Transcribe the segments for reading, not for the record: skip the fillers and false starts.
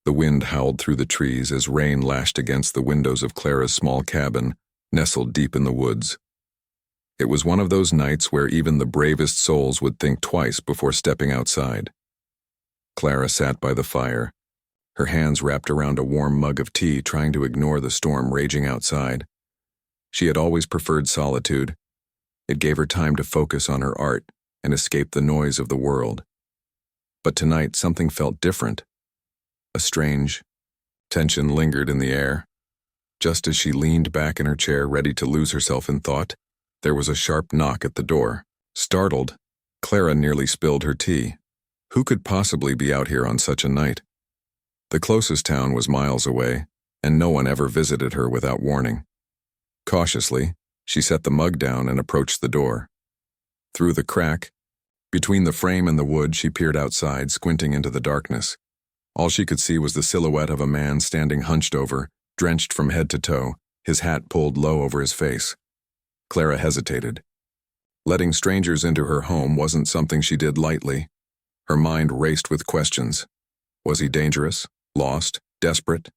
The wind howled through the trees as rain lashed against the windows of Clara's small cabin, nestled deep in the woods. It was one of those nights where even the bravest souls would think twice before stepping outside. Clara sat by the fire, her hands wrapped around a warm mug of tea, trying to ignore the storm raging outside. She had always preferred solitude. It gave her time to focus on her art and escape the noise of the world. But tonight something felt different. A strange tension lingered in the air. Just as she leaned back in her chair, ready to lose herself in thought, there was a sharp knock at the door. Startled, Clara nearly spilled her tea. Who could possibly be out here on such a night? The closest town was miles away, and no one ever visited her without warning. Cautiously, she set the mug down and approached the door. Through the crack, between the frame and the wood, she peered outside, squinting into the darkness. All she could see was the silhouette of a man standing hunched over, drenched from head to toe, his hat pulled low over his face. Clara hesitated. Letting strangers into her home wasn't something she did lightly. Her mind raced with questions. Was he dangerous? Lost? Desperate?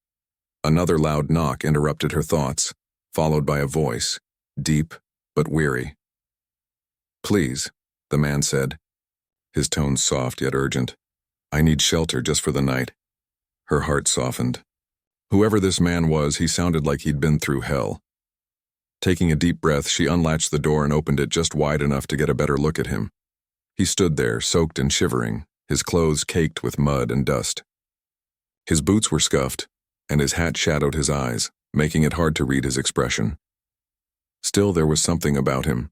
Another loud knock interrupted her thoughts, followed by a voice, deep but weary. "Please," the man said, his tone soft yet urgent. "I need shelter just for the night." Her heart softened. Whoever this man was, he sounded like he'd been through hell. Taking a deep breath, she unlatched the door and opened it just wide enough to get a better look at him. He stood there, soaked and shivering, his clothes caked with mud and dust. His boots were scuffed, and his hat shadowed his eyes, making it hard to read his expression. Still, there was something about him,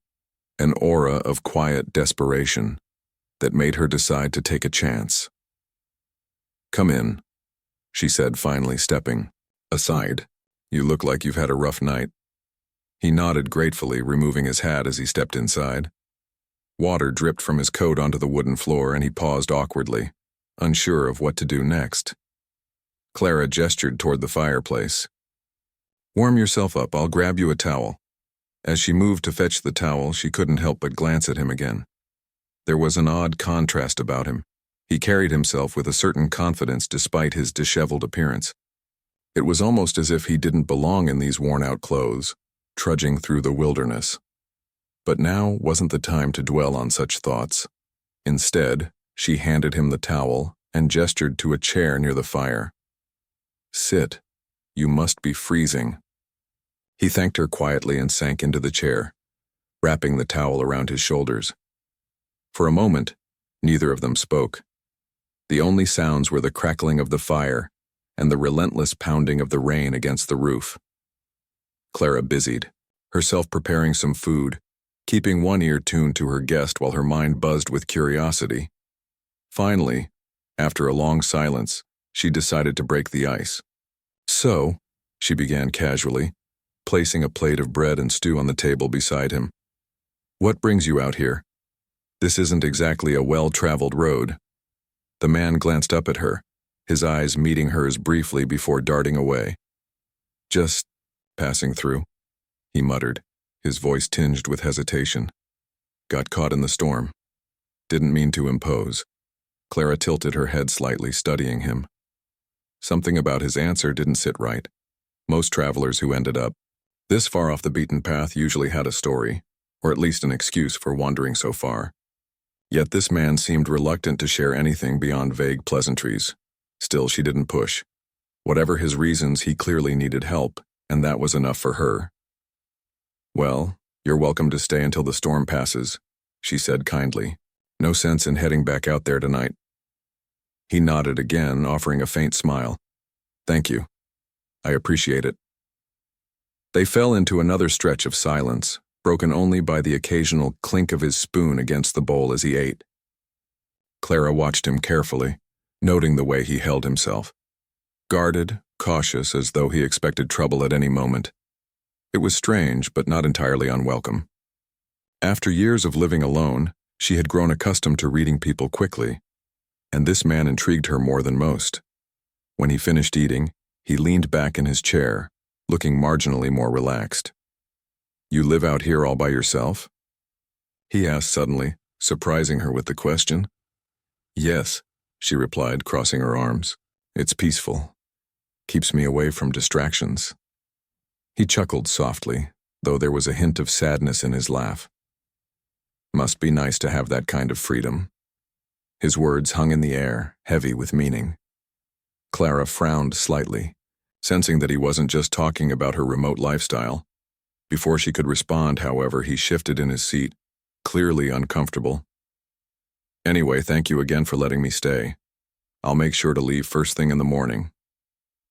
an aura of quiet desperation, that made her decide to take a chance. "Come in," she said, finally stepping aside. "You look like you've had a rough night." He nodded gratefully, removing his hat as he stepped inside. Water dripped from his coat onto the wooden floor, and he paused awkwardly, unsure of what to do next. Clara gestured toward the fireplace. "Warm yourself up, I'll grab you a towel." As she moved to fetch the towel, she couldn't help but glance at him again. There was an odd contrast about him. He carried himself with a certain confidence despite his disheveled appearance. It was almost as if he didn't belong in these worn-out clothes, trudging through the wilderness. But now wasn't the time to dwell on such thoughts. Instead, she handed him the towel and gestured to a chair near the fire. "Sit. You must be freezing." He thanked her quietly and sank into the chair, wrapping the towel around his shoulders. For a moment, neither of them spoke. The only sounds were the crackling of the fire and the relentless pounding of the rain against the roof. Clara busied, herself preparing some food, keeping one ear tuned to her guest while her mind buzzed with curiosity. Finally, after a long silence, she decided to break the ice. "So," she began casually, placing a plate of bread and stew on the table beside him, "what brings you out here? This isn't exactly a well-traveled road." The man glanced up at her, his eyes meeting hers briefly before darting away. "Just passing through," he muttered, his voice tinged with hesitation. "Got caught in the storm. Didn't mean to impose." Clara tilted her head slightly, studying him. Something about his answer didn't sit right. Most travelers who ended up this far off the beaten path usually had a story, or at least an excuse for wandering so far. Yet this man seemed reluctant to share anything beyond vague pleasantries. Still, she didn't push. Whatever his reasons, he clearly needed help, and that was enough for her. "Well, you're welcome to stay until the storm passes," she said kindly. "No sense in heading back out there tonight." He nodded again, offering a faint smile. "Thank you. I appreciate it." They fell into another stretch of silence, broken only by the occasional clink of his spoon against the bowl as he ate. Clara watched him carefully, noting the way he held himself. Guarded, cautious, as though he expected trouble at any moment. It was strange, but not entirely unwelcome. After years of living alone, she had grown accustomed to reading people quickly, and this man intrigued her more than most. When he finished eating, he leaned back in his chair, looking marginally more relaxed. "You live out here all by yourself?" he asked suddenly, surprising her with the question. "Yes," she replied, crossing her arms. It's peaceful. Keeps me away from distractions." He chuckled softly, though there was a hint of sadness in his laugh. Must be nice to have that kind of freedom. His words hung in the air, heavy with meaning. Clara frowned slightly, sensing that he wasn't just talking about her remote lifestyle. Before she could respond, however, he shifted in his seat, clearly uncomfortable. "Anyway, thank you again for letting me stay. I'll make sure to leave first thing in the morning."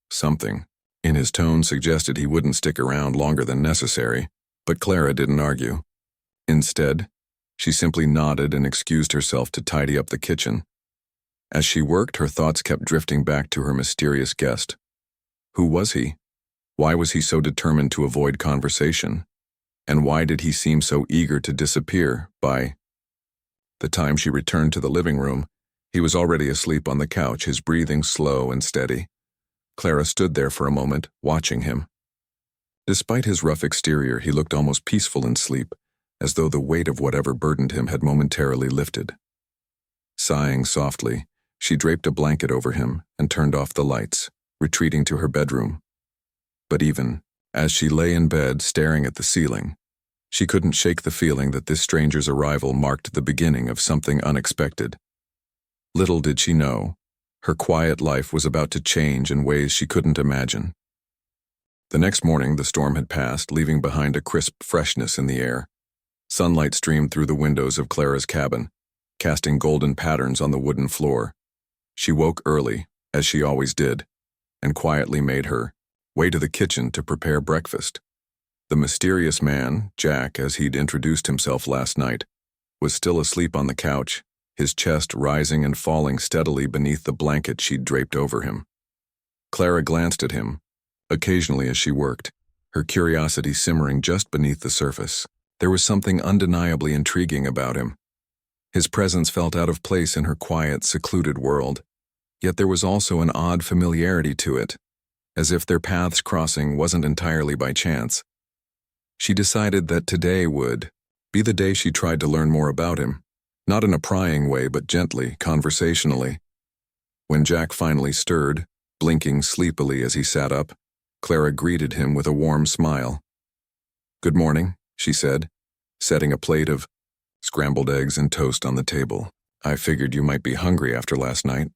Something in his tone suggested he wouldn't stick around longer than necessary, but Clara didn't argue. Instead, she simply nodded and excused herself to tidy up the kitchen. As she worked, her thoughts kept drifting back to her mysterious guest. Who was he? Why was he so determined to avoid conversation? And why did he seem so eager to disappear? By the time she returned to the living room, he was already asleep on the couch, his breathing slow and steady. Clara stood there for a moment, watching him. Despite his rough exterior, he looked almost peaceful in sleep, as though the weight of whatever burdened him had momentarily lifted. Sighing softly, she draped a blanket over him and turned off the lights, retreating to her bedroom. But even as she lay in bed staring at the ceiling, she couldn't shake the feeling that this stranger's arrival marked the beginning of something unexpected. Little did she know, her quiet life was about to change in ways she couldn't imagine. The next morning, the storm had passed, leaving behind a crisp freshness in the air. Sunlight streamed through the windows of Clara's cabin, casting golden patterns on the wooden floor. She woke early, as she always did, and quietly made her way to the kitchen to prepare breakfast. The mysterious man, Jack, as he'd introduced himself last night, was still asleep on the couch, his chest rising and falling steadily beneath the blanket she'd draped over him. Clara glanced at him, occasionally as she worked, her curiosity simmering just beneath the surface. There was something undeniably intriguing about him. His presence felt out of place in her quiet, secluded world, yet there was also an odd familiarity to it, as if their paths crossing wasn't entirely by chance. She decided that today would be the day she tried to learn more about him, not in a prying way but gently, conversationally. When Jack finally stirred, blinking sleepily as he sat up, Clara greeted him with a warm smile. "Good morning," she said, setting a plate of scrambled eggs and toast on the table. "I figured you might be hungry after last night."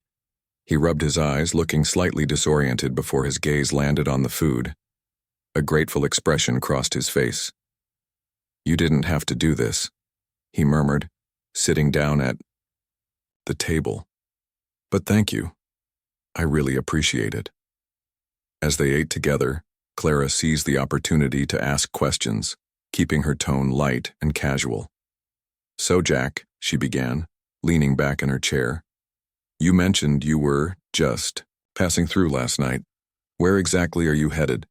He rubbed his eyes, looking slightly disoriented before his gaze landed on the food. A grateful expression crossed his face. "You didn't have to do this," he murmured, sitting down at the table. "But thank you. I really appreciate it." As they ate together, Clara seized the opportunity to ask questions, keeping her tone light and casual. "So, Jack," she began, leaning back in her chair, "you mentioned you were just passing through last night. Where exactly are you headed?"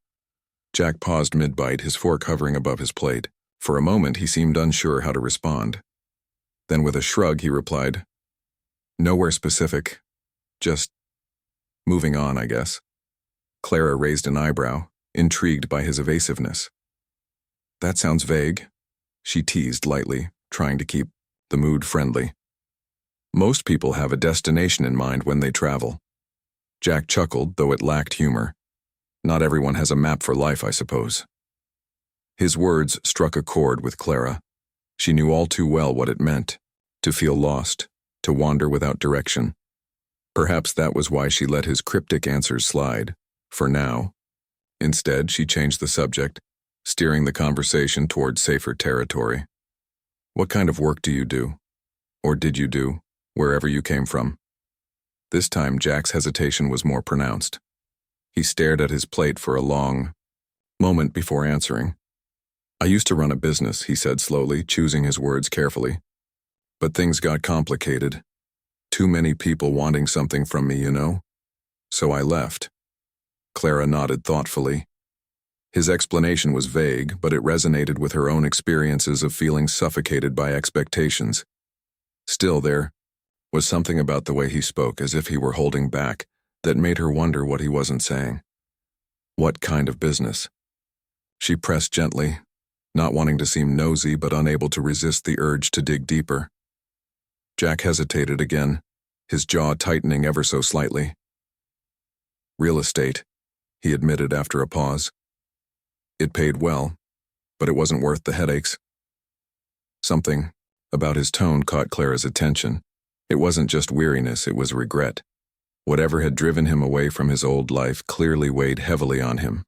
Jack paused mid-bite, his fork hovering above his plate. For a moment, he seemed unsure how to respond. Then with a shrug, he replied, "Nowhere specific. Just moving on, I guess." Clara raised an eyebrow, intrigued by his evasiveness. "That sounds vague," she teased lightly, trying to keep the mood friendly. "Most people have a destination in mind when they travel." Jack chuckled, though it lacked humor. "Not everyone has a map for life, I suppose." His words struck a chord with Clara. She knew all too well what it meant, to feel lost, to wander without direction. Perhaps that was why she let his cryptic answers slide, for now. Instead, she changed the subject, steering the conversation toward safer territory. "What kind of work do you do? Or did you do, wherever you came from?" This time, Jack's hesitation was more pronounced. He stared at his plate for a long moment before answering. "I used to run a business," he said slowly, choosing his words carefully. "But things got complicated. Too many people wanting something from me, you know? So I left." Clara nodded thoughtfully. His explanation was vague, but it resonated with her own experiences of feeling suffocated by expectations. Still, there was something about the way he spoke, as if he were holding back, that made her wonder what he wasn't saying. "What kind of business?" She pressed gently, not wanting to seem nosy but unable to resist the urge to dig deeper. Jack hesitated again, his jaw tightening ever so slightly. Real estate, he admitted after a pause. It paid well, but it wasn't worth the headaches. Something about his tone caught Clara's attention. It wasn't just weariness, it was regret. Whatever had driven him away from his old life clearly weighed heavily on him.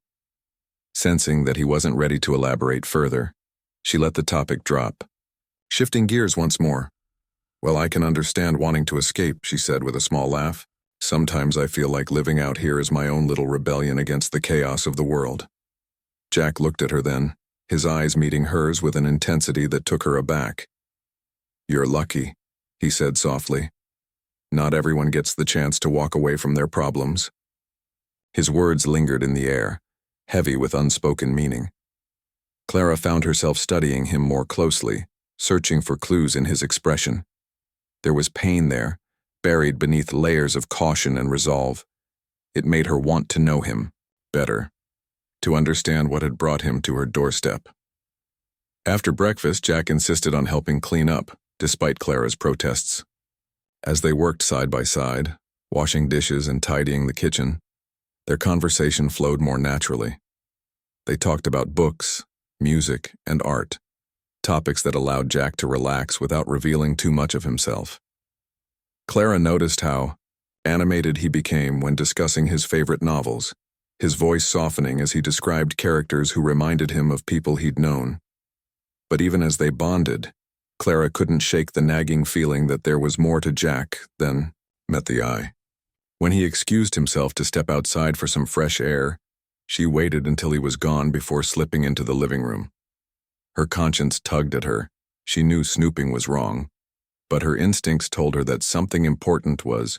Sensing that he wasn't ready to elaborate further, she let the topic drop. Shifting gears once more. "Well, I can understand wanting to escape," she said with a small laugh. "Sometimes I feel like living out here is my own little rebellion against the chaos of the world." Jack looked at her then, his eyes meeting hers with an intensity that took her aback. "You're lucky," he said softly. "Not everyone gets the chance to walk away from their problems." His words lingered in the air, heavy with unspoken meaning. Clara found herself studying him more closely, searching for clues in his expression. There was pain there, buried beneath layers of caution and resolve. It made her want to know him better, to understand what had brought him to her doorstep. After breakfast, Jack insisted on helping clean up, despite Clara's protests. As they worked side by side, washing dishes and tidying the kitchen, their conversation flowed more naturally. They talked about books, music, and art, topics that allowed Jack to relax without revealing too much of himself. Clara noticed how animated he became when discussing his favorite novels, his voice softening as he described characters who reminded him of people he'd known. But even as they bonded, Clara couldn't shake the nagging feeling that there was more to Jack than met the eye. When he excused himself to step outside for some fresh air, she waited until he was gone before slipping into the living room. Her conscience tugged at her. She knew snooping was wrong, but her instincts told her that something important was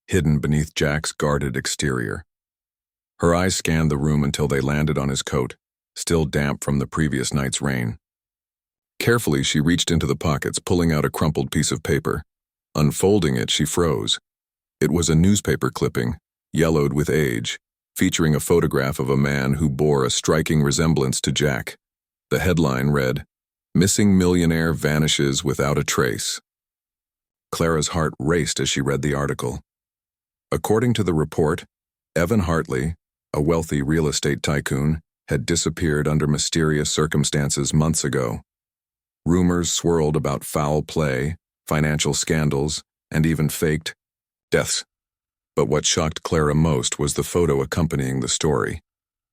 hidden beneath Jack's guarded exterior. Her eyes scanned the room until they landed on his coat, still damp from the previous night's rain. Carefully, she reached into the pockets, pulling out a crumpled piece of paper. Unfolding it, she froze. It was a newspaper clipping, yellowed with age, featuring a photograph of a man who bore a striking resemblance to Jack. The headline read, "Missing Millionaire Vanishes Without a Trace." Clara's heart raced as she read the article. According to the report, Evan Hartley, a wealthy real estate tycoon, had disappeared under mysterious circumstances months ago. Rumors swirled about foul play, financial scandals, and even faked deaths. But what shocked Clara most was the photo accompanying the story.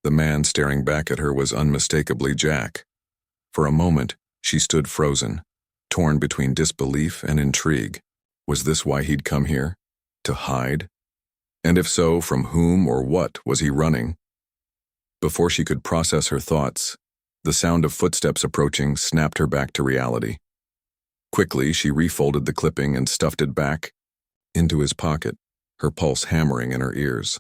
The man staring back at her was unmistakably Jack. For a moment, she stood frozen, torn between disbelief and intrigue. Was this why he'd come here? To hide? And if so, from whom or what was he running? Before she could process her thoughts, the sound of footsteps approaching snapped her back to reality. Quickly, she refolded the clipping and stuffed it back into his pocket, her pulse hammering in her ears.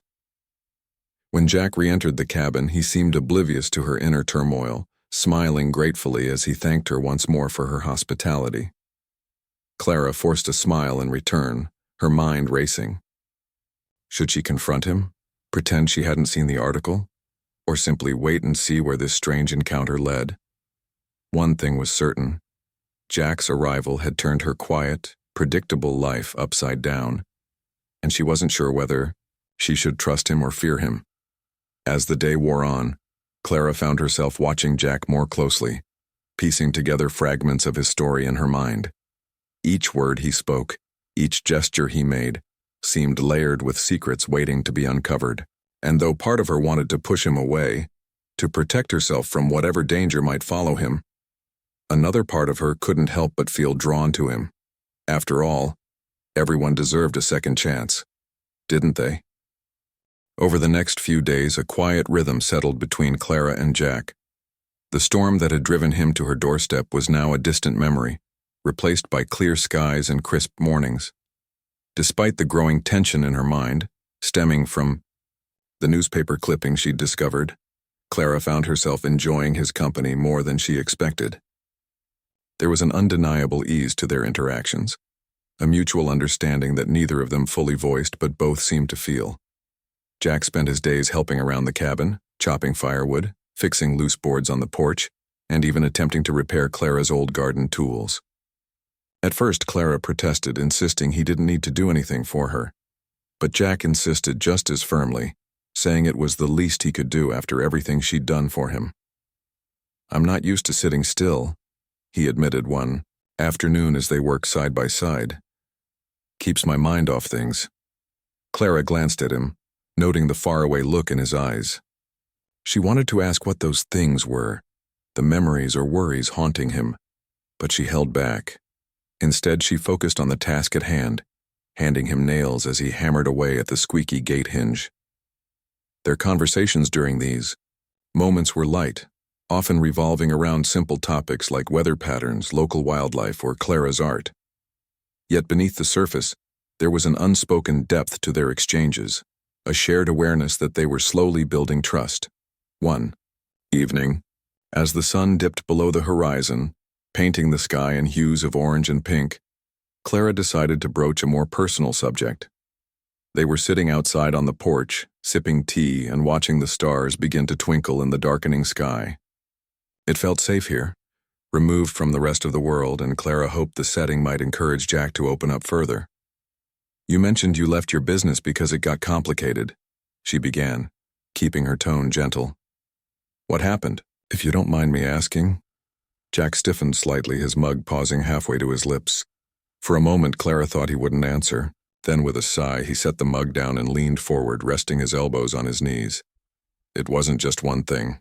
When Jack re-entered the cabin, he seemed oblivious to her inner turmoil, smiling gratefully as he thanked her once more for her hospitality. Clara forced a smile in return, her mind racing. Should she confront him, pretend she hadn't seen the article, or simply wait and see where this strange encounter led? One thing was certain. Jack's arrival had turned her quiet, predictable life upside down, and she wasn't sure whether she should trust him or fear him. As the day wore on, Clara found herself watching Jack more closely, piecing together fragments of his story in her mind. Each word he spoke, each gesture he made, seemed layered with secrets waiting to be uncovered. And though part of her wanted to push him away, to protect herself from whatever danger might follow him, another part of her couldn't help but feel drawn to him. After all, everyone deserved a second chance, didn't they? Over the next few days, a quiet rhythm settled between Clara and Jack. The storm that had driven him to her doorstep was now a distant memory, replaced by clear skies and crisp mornings. Despite the growing tension in her mind, stemming from the newspaper clipping she'd discovered, Clara found herself enjoying his company more than she expected. There was an undeniable ease to their interactions, a mutual understanding that neither of them fully voiced but both seemed to feel. Jack spent his days helping around the cabin, chopping firewood, fixing loose boards on the porch, and even attempting to repair Clara's old garden tools. At first, Clara protested, insisting he didn't need to do anything for her. But Jack insisted just as firmly, saying it was the least he could do after everything she'd done for him. "I'm not used to sitting still," he admitted one afternoon as they worked side by side. "Keeps my mind off things." Clara glanced at him, noting the faraway look in his eyes. She wanted to ask what those things were, the memories or worries haunting him, but she held back. Instead, she focused on the task at hand, handing him nails as he hammered away at the squeaky gate hinge. Their conversations during these moments were light, often revolving around simple topics like weather patterns, local wildlife, or Clara's art. Yet beneath the surface, there was an unspoken depth to their exchanges, a shared awareness that they were slowly building trust. One evening, as the sun dipped below the horizon, painting the sky in hues of orange and pink, Clara decided to broach a more personal subject. They were sitting outside on the porch, sipping tea and watching the stars begin to twinkle in the darkening sky. It felt safe here, removed from the rest of the world, and Clara hoped the setting might encourage Jack to open up further. "You mentioned you left your business because it got complicated," she began, keeping her tone gentle. "What happened, if you don't mind me asking?" Jack stiffened slightly, his mug pausing halfway to his lips. For a moment, Clara thought he wouldn't answer. Then, with a sigh, he set the mug down and leaned forward, resting his elbows on his knees. "It wasn't just one thing,"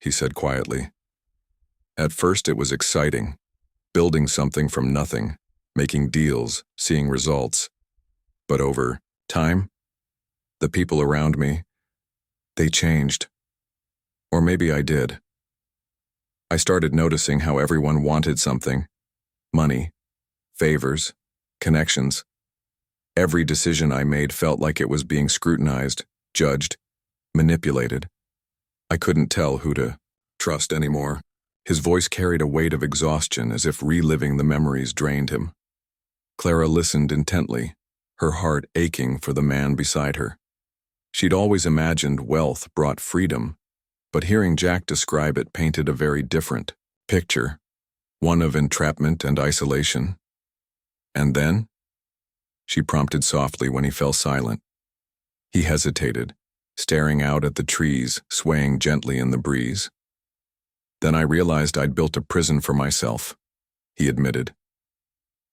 he said quietly. "At first it was exciting, building something from nothing, making deals, seeing results. But over time, the people around me, they changed. Or maybe I did. I started noticing how everyone wanted something: money, favors, connections. Every decision I made felt like it was being scrutinized, judged, manipulated. I couldn't tell who to trust anymore." His voice carried a weight of exhaustion, as if reliving the memories drained him. Clara listened intently, her heart aching for the man beside her. She'd always imagined wealth brought freedom, but hearing Jack describe it painted a very different picture, one of entrapment and isolation. "And then?" she prompted softly when he fell silent. He hesitated, staring out at the trees swaying gently in the breeze. "Then I realized I'd built a prison for myself," he admitted.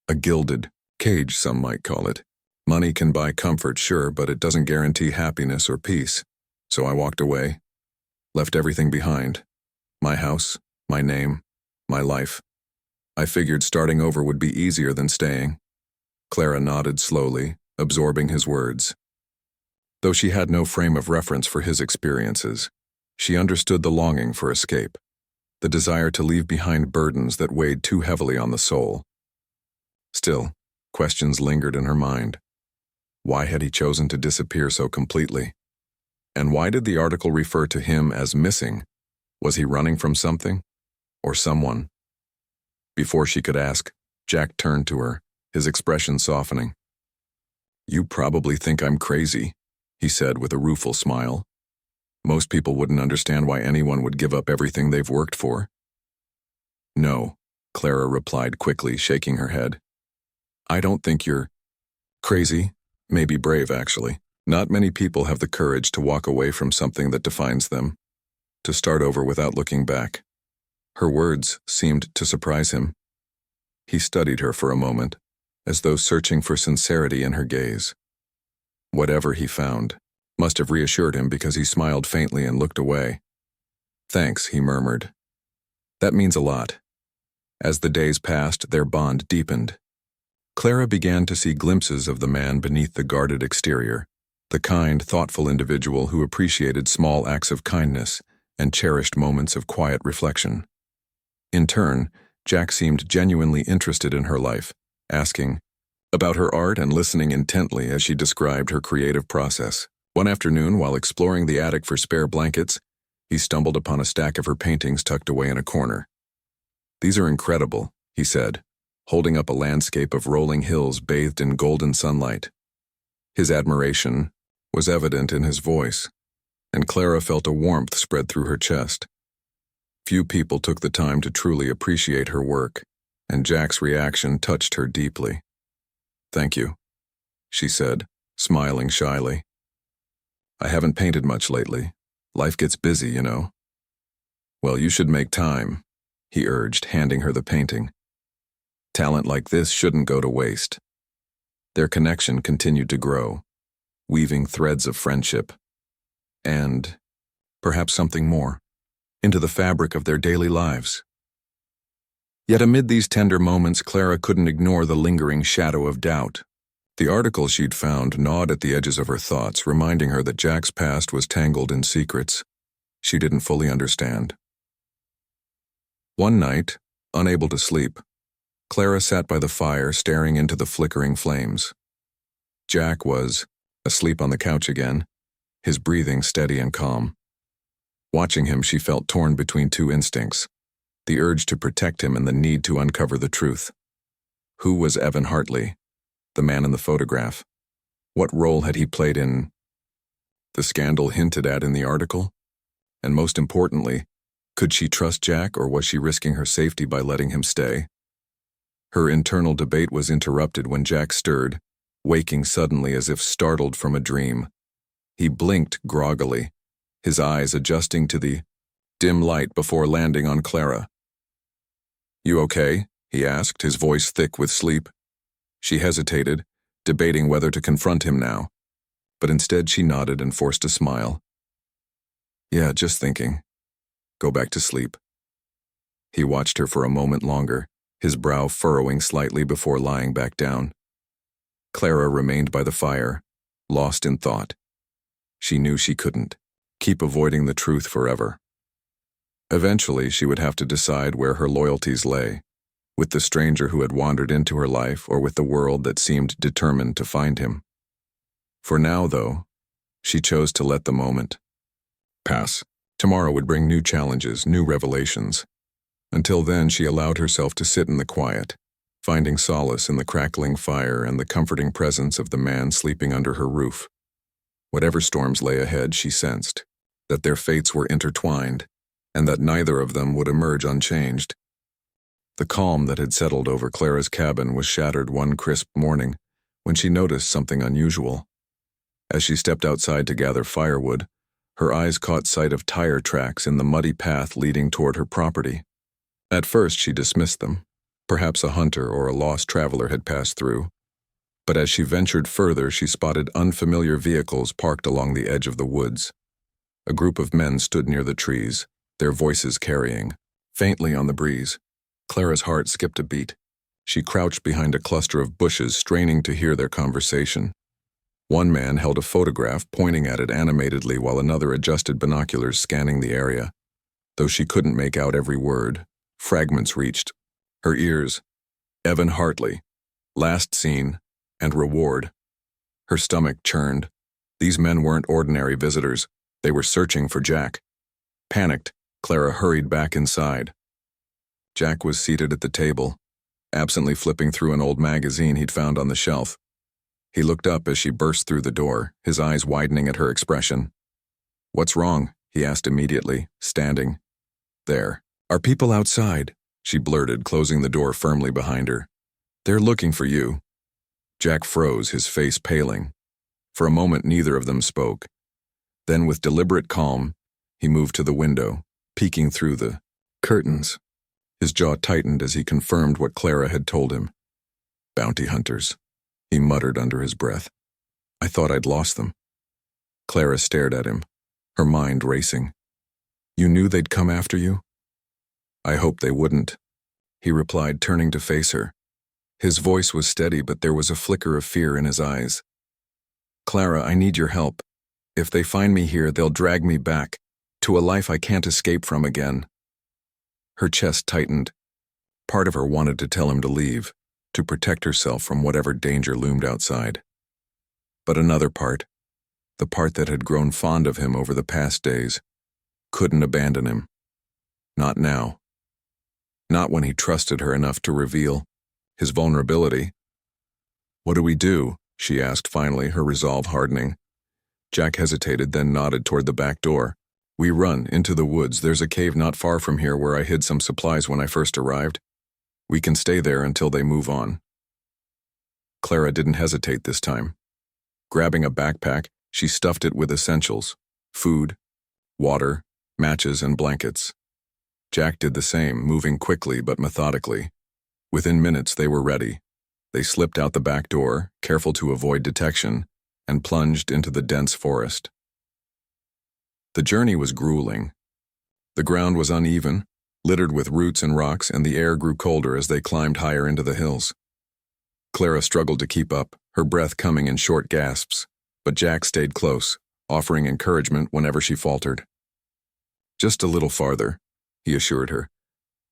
"A gilded cage, some might call it. Money can buy comfort, sure, but it doesn't guarantee happiness or peace. So I walked away, left everything behind. My house, my name, my life. I figured starting over would be easier than staying." Clara nodded slowly, absorbing his words. Though she had no frame of reference for his experiences, she understood the longing for escape, the desire to leave behind burdens that weighed too heavily on the soul. Still, questions lingered in her mind. Why had he chosen to disappear so completely? And why did the article refer to him as missing? Was he running from something? Or someone? Before she could ask, Jack turned to her, his expression softening. "You probably think I'm crazy," he said with a rueful smile. "Most people wouldn't understand why anyone would give up everything they've worked for." "No," Clara replied quickly, shaking her head. "I don't think you're crazy, maybe brave actually. Not many people have the courage to walk away from something that defines them, to start over without looking back." Her words seemed to surprise him. He studied her for a moment, as though searching for sincerity in her gaze. Whatever he found must have reassured him, because he smiled faintly and looked away. "Thanks," he murmured. "That means a lot." As the days passed, their bond deepened. Clara began to see glimpses of the man beneath the guarded exterior, the kind, thoughtful individual who appreciated small acts of kindness and cherished moments of quiet reflection. In turn, Jack seemed genuinely interested in her life, asking about her art and listening intently as she described her creative process. One afternoon, while exploring the attic for spare blankets, he stumbled upon a stack of her paintings tucked away in a corner. "These are incredible," he said, holding up a landscape of rolling hills bathed in golden sunlight. His admiration was evident in his voice, and Clara felt a warmth spread through her chest. Few people took the time to truly appreciate her work, and Jack's reaction touched her deeply. "Thank you," she said, smiling shyly. I haven't painted much lately. Life gets busy, you know. Well, you should make time, he urged, handing her the painting. Talent like this shouldn't go to waste. Their connection continued to grow, weaving threads of friendship and, perhaps something more, into the fabric of their daily lives. Yet amid these tender moments, Clara couldn't ignore the lingering shadow of doubt. The article she'd found gnawed at the edges of her thoughts, reminding her that Jack's past was tangled in secrets she didn't fully understand. One night, unable to sleep, Clara sat by the fire staring into the flickering flames. Jack was asleep on the couch again, his breathing steady and calm. Watching him, she felt torn between two instincts, the urge to protect him and the need to uncover the truth. Who was Evan Hartley, the man in the photograph? What role had he played in the scandal hinted at in the article? And most importantly, could she trust Jack, or was she risking her safety by letting him stay? Her internal debate was interrupted when Jack stirred, waking suddenly as if startled from a dream. He blinked groggily, his eyes adjusting to the dim light before landing on Clara. "You okay?" he asked, his voice thick with sleep. She hesitated, debating whether to confront him now, but instead she nodded and forced a smile. "Yeah, just thinking. Go back to sleep." He watched her for a moment longer, his brow furrowing slightly before lying back down. Clara remained by the fire, lost in thought. She knew she couldn't keep avoiding the truth forever. Eventually, she would have to decide where her loyalties lay, with the stranger who had wandered into her life or with the world that seemed determined to find him. For now, though, she chose to let the moment pass. Tomorrow would bring new challenges, new revelations. Until then, she allowed herself to sit in the quiet, finding solace in the crackling fire and the comforting presence of the man sleeping under her roof. Whatever storms lay ahead, she sensed that their fates were intertwined and that neither of them would emerge unchanged. The calm that had settled over Clara's cabin was shattered one crisp morning when she noticed something unusual. As she stepped outside to gather firewood, her eyes caught sight of tire tracks in the muddy path leading toward her property. At first, she dismissed them. Perhaps a hunter or a lost traveler had passed through. But as she ventured further, she spotted unfamiliar vehicles parked along the edge of the woods. A group of men stood near the trees, their voices carrying faintly on the breeze. Clara's heart skipped a beat. She crouched behind a cluster of bushes, straining to hear their conversation. One man held a photograph, pointing at it animatedly while another adjusted binoculars, scanning the area. Though she couldn't make out every word, fragments reached her ears. Evan Hartley, last seen, and reward. Her stomach churned. These men weren't ordinary visitors. They were searching for Jack. Panicked, Clara hurried back inside. Jack was seated at the table, absently flipping through an old magazine he'd found on the shelf. He looked up as she burst through the door, his eyes widening at her expression. "What's wrong?" he asked immediately, standing. "There. Are people outside?" she blurted, closing the door firmly behind her. "They're looking for you." Jack froze, his face paling. For a moment, neither of them spoke. Then, with deliberate calm, he moved to the window, peeking through the curtains. His jaw tightened as he confirmed what Clara had told him. "Bounty hunters," he muttered under his breath. "I thought I'd lost them." Clara stared at him, her mind racing. "You knew they'd come after you?" "I hoped they wouldn't," he replied, turning to face her. His voice was steady, but there was a flicker of fear in his eyes. "Clara, I need your help. If they find me here, they'll drag me back to a life I can't escape from again." Her chest tightened. Part of her wanted to tell him to leave, to protect herself from whatever danger loomed outside. But another part, the part that had grown fond of him over the past days, couldn't abandon him. Not now. Not when he trusted her enough to reveal his vulnerability. "What do we do?" she asked finally, her resolve hardening. Jack hesitated, then nodded toward the back door. "We run into the woods. There's a cave not far from here where I hid some supplies when I first arrived. We can stay there until they move on." Clara didn't hesitate this time. Grabbing a backpack, she stuffed it with essentials: food, water, matches, and blankets. Jack did the same, moving quickly but methodically. Within minutes, they were ready. They slipped out the back door, careful to avoid detection, and plunged into the dense forest. The journey was grueling. The ground was uneven, littered with roots and rocks, and the air grew colder as they climbed higher into the hills. Clara struggled to keep up, her breath coming in short gasps, but Jack stayed close, offering encouragement whenever she faltered. "Just a little farther," he assured her,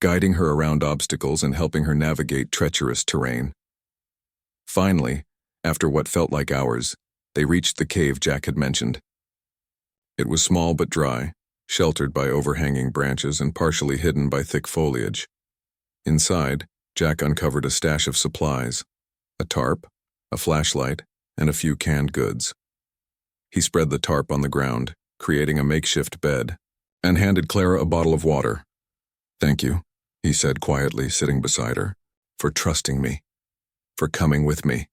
guiding her around obstacles and helping her navigate treacherous terrain. Finally, after what felt like hours, they reached the cave Jack had mentioned. It was small but dry, sheltered by overhanging branches and partially hidden by thick foliage. Inside, Jack uncovered a stash of supplies: a tarp, a flashlight, and a few canned goods. He spread the tarp on the ground, creating a makeshift bed, and handed Clara a bottle of water. "Thank you," he said quietly, sitting beside her, "for trusting me, for coming with me."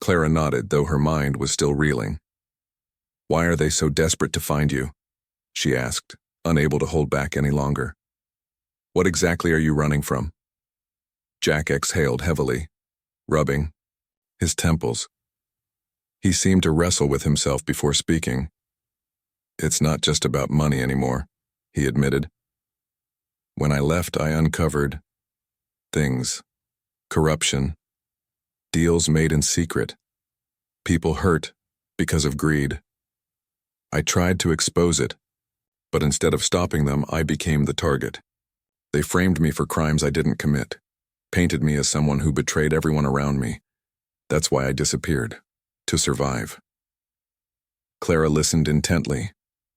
Clara nodded, though her mind was still reeling. "Why are they so desperate to find you?" she asked, unable to hold back any longer. "What exactly are you running from?" Jack exhaled heavily, rubbing his temples. He seemed to wrestle with himself before speaking. "It's not just about money anymore," he admitted. "When I left, I uncovered things: corruption, deals made in secret, people hurt because of greed. I tried to expose it, but instead of stopping them, I became the target. They framed me for crimes I didn't commit, painted me as someone who betrayed everyone around me. That's why I disappeared, to survive." Clara listened intently,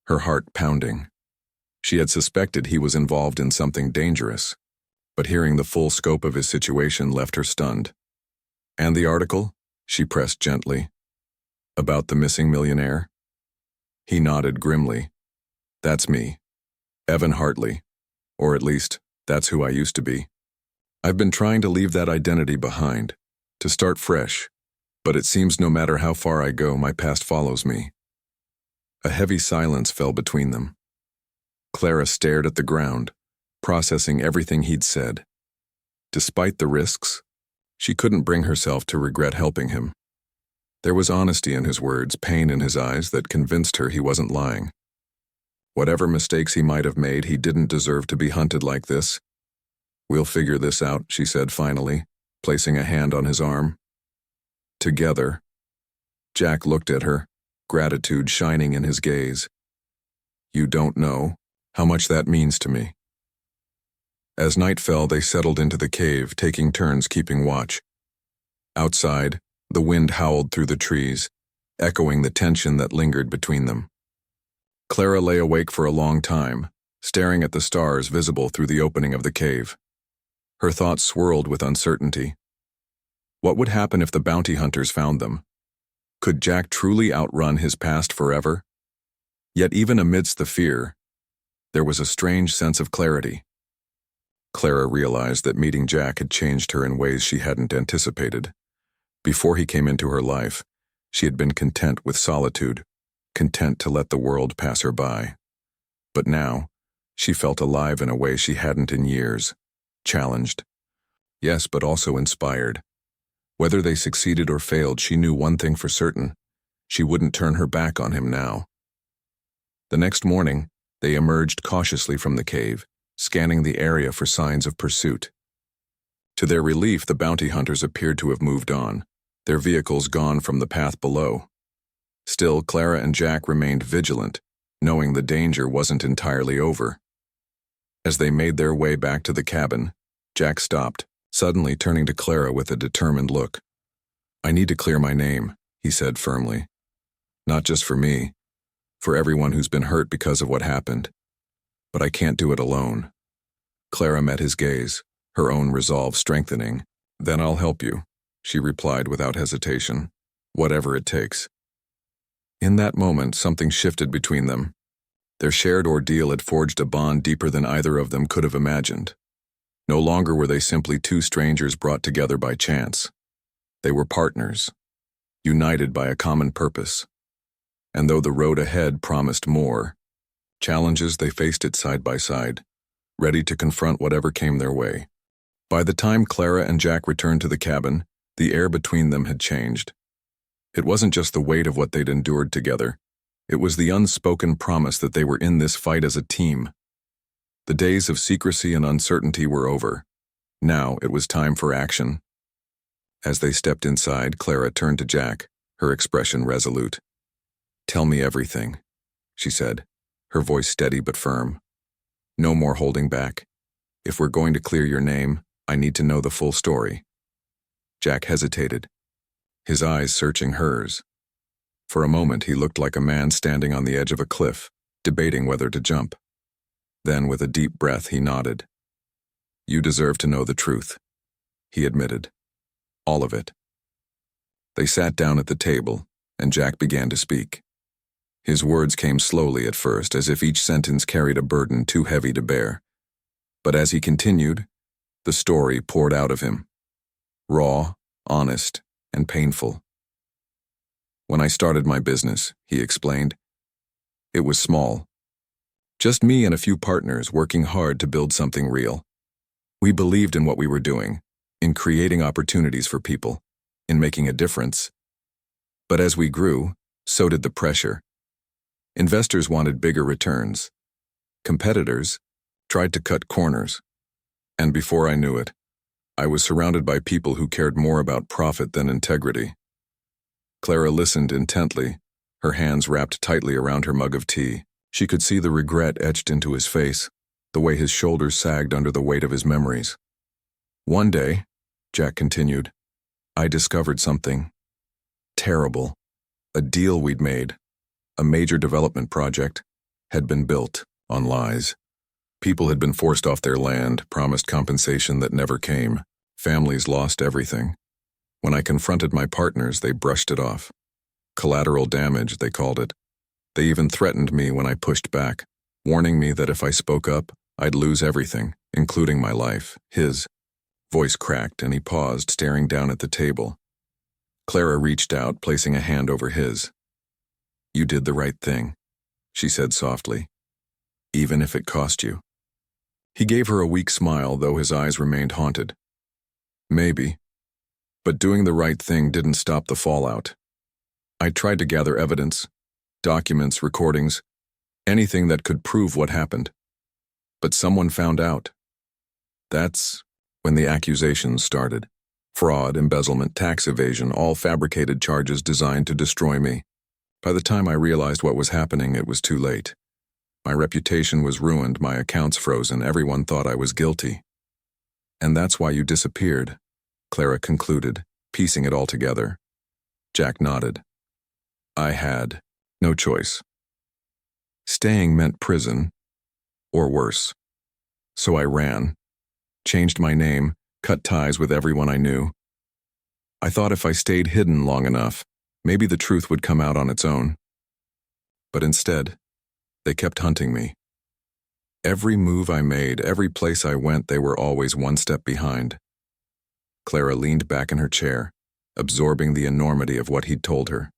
her heart pounding. She had suspected he was involved in something dangerous, but hearing the full scope of his situation left her stunned. "And the article?" she pressed gently. "About the missing millionaire?" He nodded grimly. "That's me, Evan Hartley, or at least, that's who I used to be. I've been trying to leave that identity behind, to start fresh, but it seems no matter how far I go, my past follows me." A heavy silence fell between them. Clara stared at the ground, processing everything he'd said. Despite the risks, she couldn't bring herself to regret helping him. There was honesty in his words, pain in his eyes that convinced her he wasn't lying. Whatever mistakes he might have made, he didn't deserve to be hunted like this. "We'll figure this out," she said finally, placing a hand on his arm. "Together." Jack looked at her, gratitude shining in his gaze. "You don't know how much that means to me." As night fell, they settled into the cave, taking turns keeping watch. Outside, the wind howled through the trees, echoing the tension that lingered between them. Clara lay awake for a long time, staring at the stars visible through the opening of the cave. Her thoughts swirled with uncertainty. What would happen if the bounty hunters found them? Could Jack truly outrun his past forever? Yet even amidst the fear, there was a strange sense of clarity. Clara realized that meeting Jack had changed her in ways she hadn't anticipated. Before he came into her life, she had been content with solitude, content to let the world pass her by. But now, she felt alive in a way she hadn't in years, challenged. Yes, but also inspired. Whether they succeeded or failed, she knew one thing for certain: she wouldn't turn her back on him now. The next morning, they emerged cautiously from the cave, scanning the area for signs of pursuit. To their relief, the bounty hunters appeared to have moved on, their vehicles gone from the path below. Still, Clara and Jack remained vigilant, knowing the danger wasn't entirely over. As they made their way back to the cabin, Jack stopped, suddenly turning to Clara with a determined look. "I need to clear my name," he said firmly. "Not just for me, for everyone who's been hurt because of what happened. But I can't do it alone." Clara met his gaze, her own resolve strengthening. "Then I'll help you," she replied without hesitation. "Whatever it takes." In that moment, something shifted between them. Their shared ordeal had forged a bond deeper than either of them could have imagined. No longer were they simply two strangers brought together by chance. They were partners. united by a common purpose. And though the road ahead promised more challenges, they faced it side by side, ready to confront whatever came their way. By the time Clara and Jack returned to the cabin, the air between them had changed. It wasn't just the weight of what they'd endured together. It was the unspoken promise that they were in this fight as a team. The days of secrecy and uncertainty were over. Now it was time for action. As they stepped inside, Clara turned to Jack, her expression resolute. "Tell me everything," she said, her voice steady but firm. "No more holding back. If we're going to clear your name, I need to know the full story." Jack hesitated, his eyes searching hers. For a moment, he looked like a man standing on the edge of a cliff, debating whether to jump. Then, with a deep breath, he nodded. "You deserve to know the truth," he admitted. "All of it." They sat down at the table, and Jack began to speak. His words came slowly at first, as if each sentence carried a burden too heavy to bear. But as he continued, the story poured out of him. Raw, honest, and painful. "When I started my business," he explained, "it was small. Just me and a few partners working hard to build something real. We believed in what we were doing, in creating opportunities for people, in making a difference. But as we grew, so did the pressure. Investors wanted bigger returns. Competitors tried to cut corners. And before I knew it, I was surrounded by people who cared more about profit than integrity." Clara listened intently, her hands wrapped tightly around her mug of tea. She could see the regret etched into his face, the way his shoulders sagged under the weight of his memories. "One day," Jack continued, "I discovered something terrible. A deal we'd made, a major development project, had been built on lies. People had been forced off their land, promised compensation that never came. Families lost everything. When I confronted my partners, they brushed it off. Collateral damage, they called it. They even threatened me when I pushed back, warning me that if I spoke up, I'd lose everything, including my life, his." Voice cracked, and he paused, staring down at the table. Clara reached out, placing a hand over his. "You did the right thing," she said softly, "even if it cost you." He gave her a weak smile, though his eyes remained haunted. "Maybe. But doing the right thing didn't stop the fallout. I tried to gather evidence, documents, recordings, anything that could prove what happened. But someone found out. That's when the accusations started. Fraud, embezzlement, tax evasion, all fabricated charges designed to destroy me. By the time I realized what was happening, it was too late. My reputation was ruined, my accounts frozen, everyone thought I was guilty." "And that's why you disappeared," Clara concluded, piecing it all together. Jack nodded. "I had no choice. Staying meant prison, or worse. So I ran, changed my name, cut ties with everyone I knew. I thought if I stayed hidden long enough, maybe the truth would come out on its own. But instead, they kept hunting me. Every move I made, every place I went, they were always one step behind." Clara leaned back in her chair, absorbing the enormity of what he'd told her.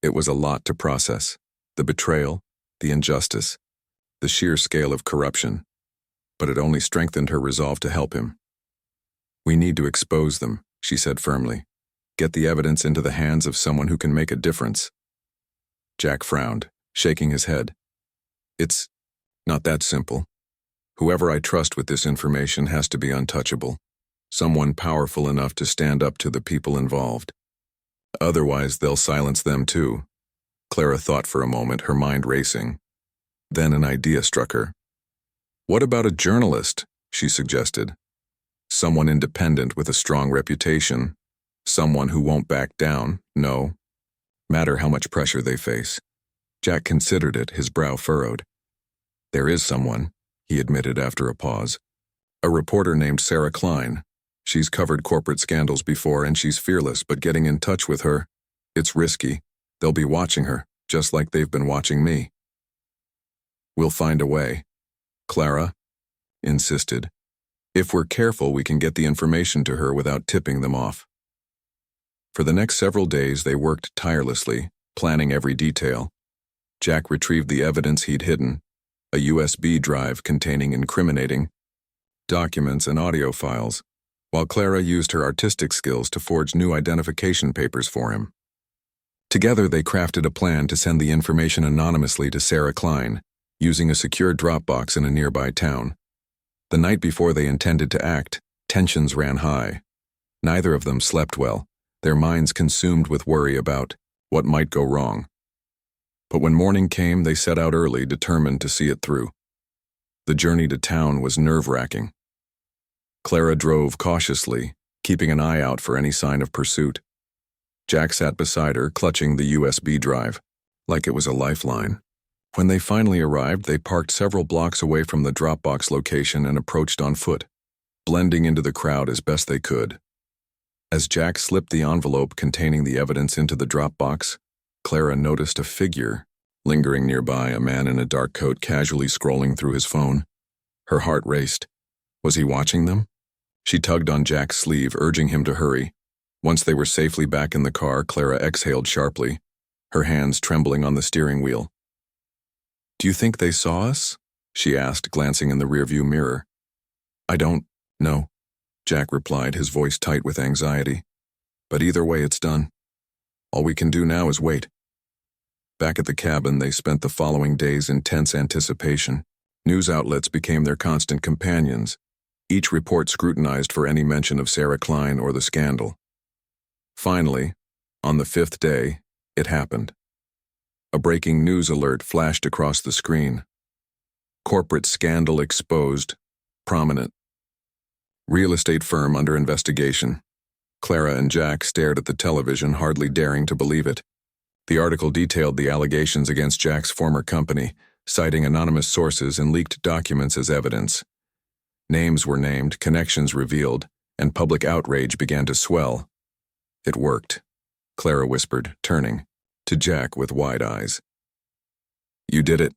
It was a lot to process, the betrayal, the injustice, the sheer scale of corruption, but it only strengthened her resolve to help him. "We need to expose them," she said firmly. "Get the evidence into the hands of someone who can make a difference." Jack frowned, shaking his head. "It's not that simple. Whoever I trust with this information has to be untouchable. Someone powerful enough to stand up to the people involved. Otherwise, they'll silence them too." Clara thought for a moment, her mind racing. Then an idea struck her. "What about a journalist?" she suggested. "Someone independent with a strong reputation. Someone who won't back down, no matter how much pressure they face." Jack considered it, his brow furrowed. "There is someone," he admitted after a pause. "A reporter named Sarah Klein. She's covered corporate scandals before and she's fearless, but getting in touch with her, it's risky. They'll be watching her, just like they've been watching me." "We'll find a way," Clara insisted. "If we're careful, we can get the information to her without tipping them off." For the next several days, they worked tirelessly, planning every detail. Jack retrieved the evidence he'd hidden, a USB drive containing incriminating documents and audio files, while Clara used her artistic skills to forge new identification papers for him. Together, they crafted a plan to send the information anonymously to Sarah Klein, using a secure Dropbox in a nearby town. The night before they intended to act, tensions ran high. Neither of them slept well, their minds consumed with worry about what might go wrong. But when morning came, they set out early, determined to see it through. The journey to town was nerve-wracking. Clara drove cautiously, keeping an eye out for any sign of pursuit. Jack sat beside her, clutching the USB drive, like it was a lifeline. When they finally arrived, they parked several blocks away from the Dropbox location and approached on foot, blending into the crowd as best they could. As Jack slipped the envelope containing the evidence into the Dropbox, Clara noticed a figure lingering nearby, a man in a dark coat casually scrolling through his phone. Her heart raced. Was he watching them? She tugged on Jack's sleeve, urging him to hurry. Once they were safely back in the car, Clara exhaled sharply, her hands trembling on the steering wheel. "Do you think they saw us?" she asked, glancing in the rearview mirror. "I don't know," Jack replied, his voice tight with anxiety. "But either way, it's done. All we can do now is wait." Back at the cabin, they spent the following days in tense anticipation. News outlets became their constant companions, each report scrutinized for any mention of Sarah Klein or the scandal. Finally, on the 5th day, it happened. A breaking news alert flashed across the screen. Corporate scandal exposed, prominent. Real estate firm under investigation. Clara and Jack stared at the television, hardly daring to believe it. The article detailed the allegations against Jack's former company, citing anonymous sources and leaked documents as evidence. Names were named, connections revealed, and public outrage began to swell. "It worked," Clara whispered, turning to Jack with wide eyes. "You did it."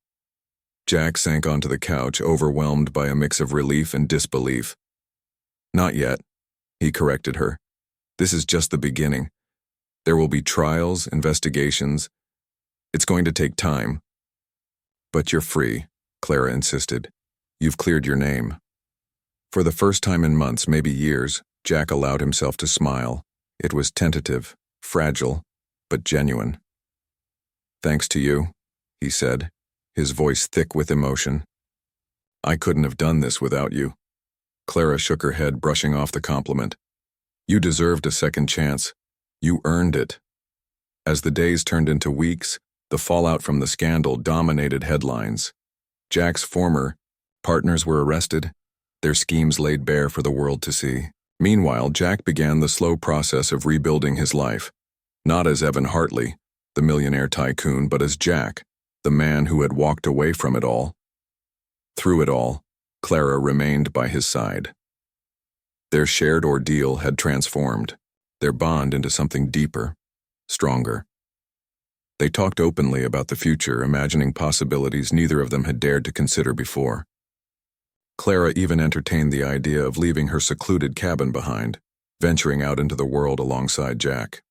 Jack sank onto the couch, overwhelmed by a mix of relief and disbelief. "Not yet," he corrected her. "This is just the beginning. There will be trials, investigations. It's going to take time." "But you're free," Clara insisted. "You've cleared your name." For the first time in months, maybe years, Jack allowed himself to smile. It was tentative, fragile, but genuine. "Thanks to you," he said, his voice thick with emotion. "I couldn't have done this without you." Clara shook her head, brushing off the compliment. "You deserved a second chance. You earned it." As the days turned into weeks, the fallout from the scandal dominated headlines. Jack's former partners were arrested, their schemes laid bare for the world to see. Meanwhile, Jack began the slow process of rebuilding his life, not as Evan Hartley, the millionaire tycoon, but as Jack, the man who had walked away from it all. Through it all, Clara remained by his side. Their shared ordeal had transformed their bond into something deeper, stronger. They talked openly about the future, imagining possibilities neither of them had dared to consider before. Clara even entertained the idea of leaving her secluded cabin behind, venturing out into the world alongside Jack.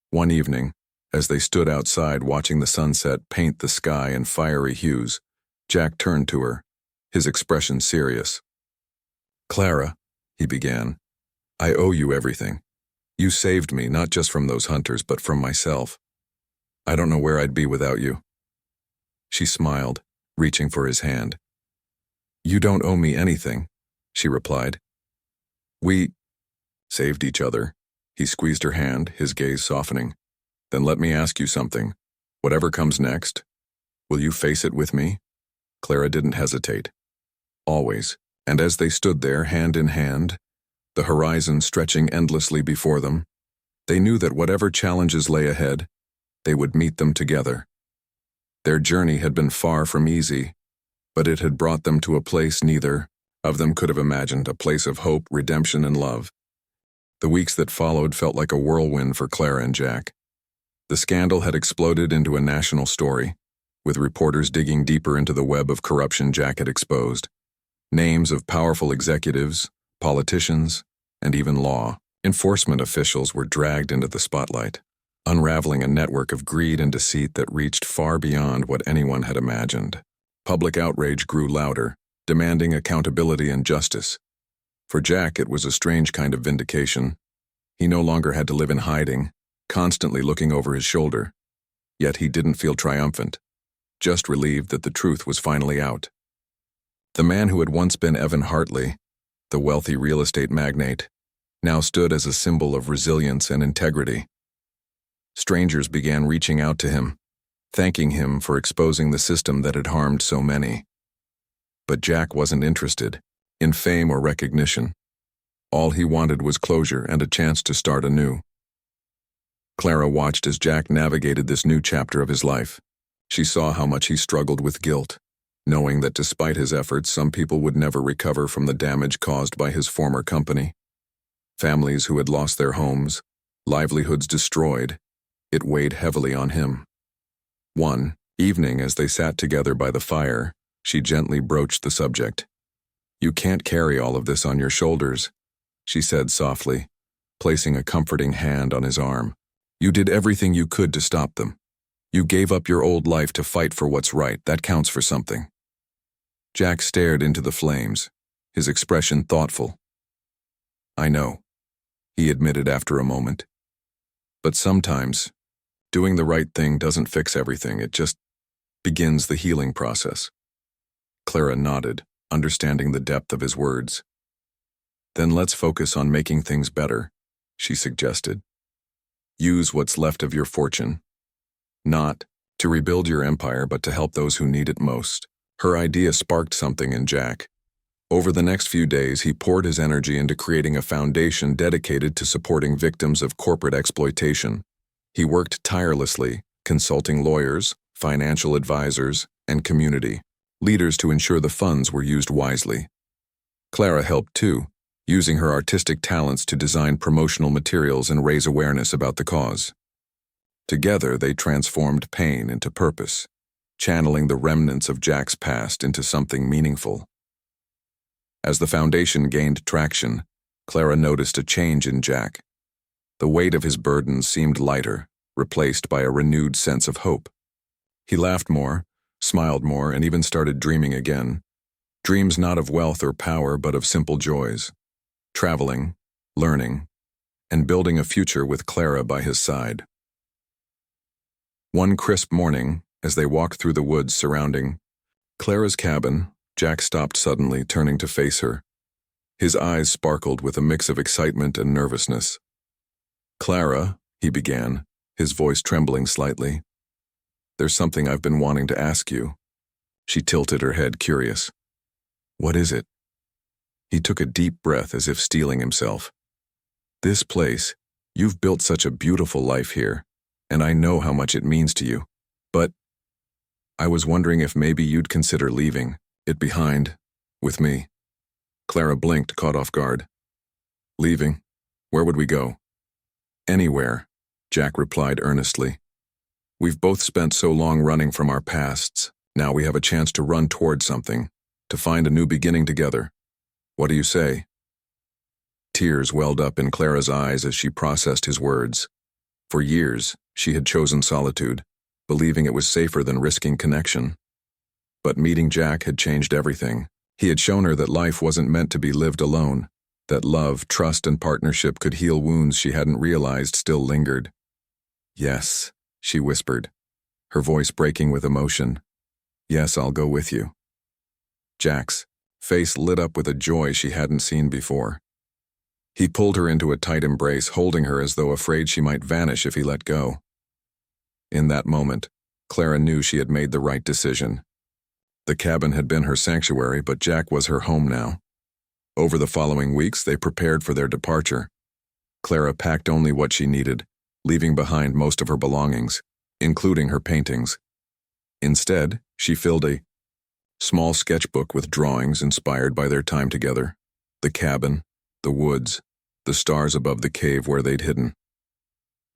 One evening, as they stood outside watching the sunset paint the sky in fiery hues, Jack turned to her, his expression serious. "Clara," he began, "I owe you everything. You saved me, not just from those hunters, but from myself. I don't know where I'd be without you." She smiled, reaching for his hand. "You don't owe me anything," she replied. "We saved each other." He squeezed her hand, his gaze softening. "Then let me ask you something. Whatever comes next, will you face it with me?" Clara didn't hesitate. "Always." And as they stood there, hand in hand, the horizon stretching endlessly before them, they knew that whatever challenges lay ahead, they would meet them together. Their journey had been far from easy, but it had brought them to a place neither of them could have imagined, a place of hope, redemption, and love. The weeks that followed felt like a whirlwind for Clara and Jack. The scandal had exploded into a national story, with reporters digging deeper into the web of corruption Jack had exposed. Names of powerful executives, politicians, and even law Enforcement officials were dragged into the spotlight, unraveling a network of greed and deceit that reached far beyond what anyone had imagined. Public outrage grew louder, demanding accountability and justice. For Jack, it was a strange kind of vindication. He no longer had to live in hiding, constantly looking over his shoulder. Yet he didn't feel triumphant, just relieved that the truth was finally out. The man who had once been Evan Hartley, the wealthy real estate magnate, now stood as a symbol of resilience and integrity. Strangers began reaching out to him, thanking him for exposing the system that had harmed so many. But Jack wasn't interested in fame or recognition. All he wanted was closure and a chance to start anew. Clara watched as Jack navigated this new chapter of his life. She saw how much he struggled with guilt, knowing that despite his efforts, some people would never recover from the damage caused by his former company. Families who had lost their homes, livelihoods destroyed, it weighed heavily on him. One evening, as they sat together by the fire, she gently broached the subject. "You can't carry all of this on your shoulders," she said softly, placing a comforting hand on his arm. "You did everything you could to stop them. You gave up your old life to fight for what's right. That counts for something." Jack stared into the flames, his expression thoughtful. "I know," he admitted after a moment. "But sometimes, doing the right thing doesn't fix everything. It just begins the healing process." Clara nodded, understanding the depth of his words. "Then let's focus on making things better," she suggested. "Use what's left of your fortune. Not to rebuild your empire, but to help those who need it most." Her idea sparked something in Jack. Over the next few days, he poured his energy into creating a foundation dedicated to supporting victims of corporate exploitation. He worked tirelessly, consulting lawyers, financial advisors, and community leaders to ensure the funds were used wisely. Clara helped too, using her artistic talents to design promotional materials and raise awareness about the cause. Together, they transformed pain into purpose, channeling the remnants of Jack's past into something meaningful. As the foundation gained traction, Clara noticed a change in Jack. The weight of his burdens seemed lighter, replaced by a renewed sense of hope. He laughed more, smiled more, and even started dreaming again. Dreams not of wealth or power, but of simple joys. Traveling, learning, and building a future with Clara by his side. One crisp morning, as they walked through the woods surrounding Clara's cabin, Jack stopped suddenly, turning to face her. His eyes sparkled with a mix of excitement and nervousness. "Clara," he began, his voice trembling slightly. "There's something I've been wanting to ask you." She tilted her head, curious. "What is it?" He took a deep breath as if steeling himself. "This place, you've built such a beautiful life here, and I know how much it means to you. But I was wondering if maybe you'd consider leaving it behind, with me." Clara blinked, caught off guard. "Leaving? Where would we go?" "Anywhere," Jack replied earnestly. "We've both spent so long running from our pasts. Now we have a chance to run toward something, to find a new beginning together. What do you say?" Tears welled up in Clara's eyes as she processed his words. For years, she had chosen solitude, believing it was safer than risking connection. But meeting Jack had changed everything. He had shown her that life wasn't meant to be lived alone, that love, trust, and partnership could heal wounds she hadn't realized still lingered. "Yes," she whispered, her voice breaking with emotion. "Yes, I'll go with you." Jack's face lit up with a joy she hadn't seen before. He pulled her into a tight embrace, holding her as though afraid she might vanish if he let go. In that moment, Clara knew she had made the right decision. The cabin had been her sanctuary, but Jack was her home now. Over the following weeks, they prepared for their departure. Clara packed only what she needed, leaving behind most of her belongings, including her paintings. Instead, she filled a small sketchbook with drawings inspired by their time together, the cabin, the woods, the stars above the cave where they'd hidden.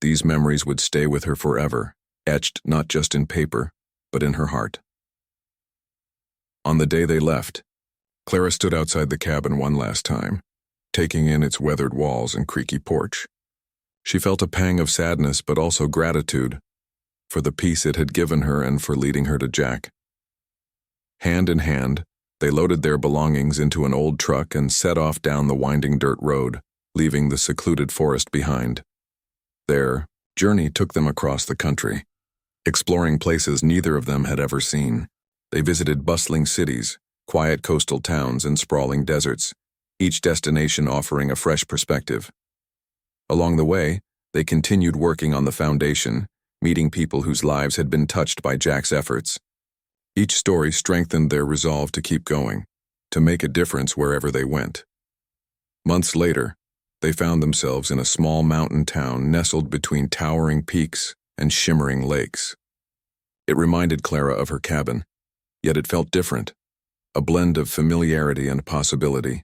These memories would stay with her forever, etched not just in paper, but in her heart. On the day they left, Clara stood outside the cabin one last time, taking in its weathered walls and creaky porch. She felt a pang of sadness but also gratitude for the peace it had given her and for leading her to Jack. Hand in hand, they loaded their belongings into an old truck and set off down the winding dirt road, leaving the secluded forest behind. Their journey took them across the country, exploring places neither of them had ever seen. They visited bustling cities, quiet coastal towns, and sprawling deserts, each destination offering a fresh perspective. Along the way, they continued working on the foundation, meeting people whose lives had been touched by Jack's efforts. Each story strengthened their resolve to keep going, to make a difference wherever they went. Months later, they found themselves in a small mountain town nestled between towering peaks and shimmering lakes. It reminded Clara of her cabin, yet it felt different, a blend of familiarity and possibility.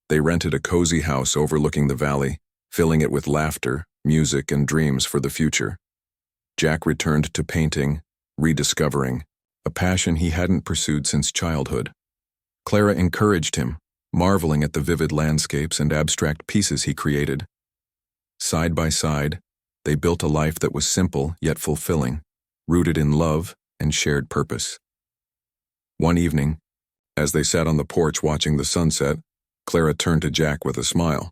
They rented a cozy house overlooking the valley, filling it with laughter, music, and dreams for the future. Jack returned to painting, rediscovering a passion he hadn't pursued since childhood. Clara encouraged him, marveling at the vivid landscapes and abstract pieces he created. Side by side, they built a life that was simple yet fulfilling, rooted in love and shared purpose. One evening, as they sat on the porch watching the sunset, Clara turned to Jack with a smile.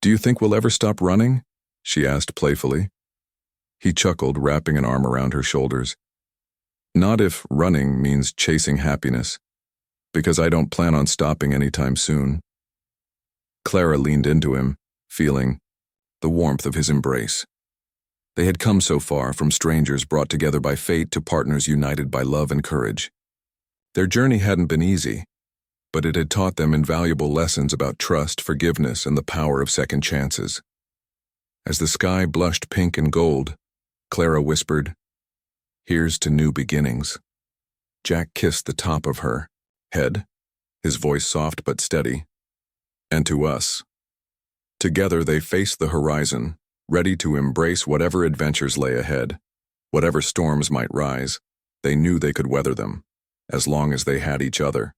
"Do you think we'll ever stop running?" she asked playfully. He chuckled, wrapping an arm around her shoulders. "Not if running means chasing happiness, because I don't plan on stopping anytime soon." Clara leaned into him, feeling the warmth of his embrace. They had come so far, from strangers brought together by fate to partners united by love and courage. Their journey hadn't been easy, but it had taught them invaluable lessons about trust, forgiveness, and the power of second chances. As the sky blushed pink and gold, Clara whispered, "Here's to new beginnings." Jack kissed the top of her head, his voice soft but steady. "And to us." Together they faced the horizon, ready to embrace whatever adventures lay ahead. Whatever storms might rise, they knew they could weather them, as long as they had each other.